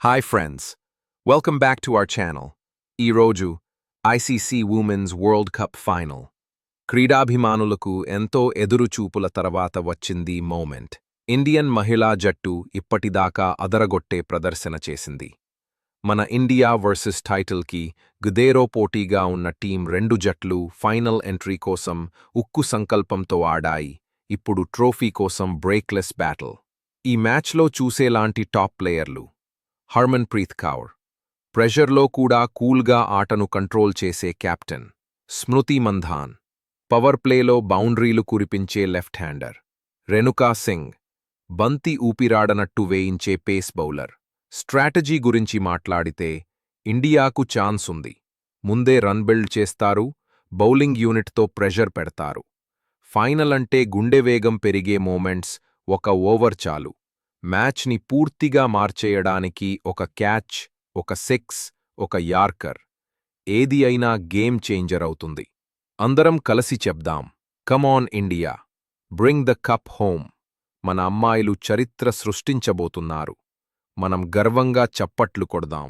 Hi friends, welcome back to our channel. ఈ రోజు ICC women's world cup final. క్రీడాభిమానులకు ఎంతో ఎదురుచూపుల తర్వాత వచ్చింది మూమెంట్. ఇండియన్ మహిళా జట్టు ఇప్పటిదాకా అదరగొట్టే ప్రదర్శన చేసింది. మన ఇండియా వర్సెస్ టైటిల్కి గుదేరో పోటీగా ఉన్న టీం రెండు జట్లు ఫైనల్ ఎంట్రీ కోసం ఉక్కు సంకల్పంతో ఆడాయి. ఇప్పుడు ట్రోఫీ కోసం బ్రేక్లెస్ బ్యాటిల్. ఈ మ్యాచ్లో చూసేలాంటి టాప్ ప్లేయర్లు: హర్మన్ప్రీత్ కౌర్, ప్రెషర్లో కూడా కూల్గా ఆటను కంట్రోల్ చేసే కెప్టెన్. స్మృతి మంధాన్, పవర్ ప్లేలో బౌండరీలు కురిపించే లెఫ్ట్ హ్యాండర్. రేణుకా సింగ్, బంతి ఊపిరాడనట్టు వేయించే పేస్ బౌలర్. స్ట్రాటజీ గురించి మాట్లాడితే ఇండియాకు ఛాన్స్ ఉంది. ముందే రన్ బిల్డ్ చేస్తారు, బౌలింగ్ యూనిట్తో ప్రెషర్ పెడతారు. ఫైనల్ అంటే గుండె వేగం పెరిగే మూమెంట్స్. ఒక ఓవర్ చాలు మ్యాచ్ని పూర్తిగా మార్చేయడానికి. ఒక క్యాచ్, ఒక సిక్స్, ఒక యార్కర్, ఏది అయినా గేమ్ చేంజర్ అవుతుంది. అందరం కలిసి చెప్దాం, కమాన్ India, bring the cup home. మన అమ్మాయిలు చరిత్ర సృష్టించబోతున్నారు. మనం గర్వంగా చప్పట్లు కొడదాం.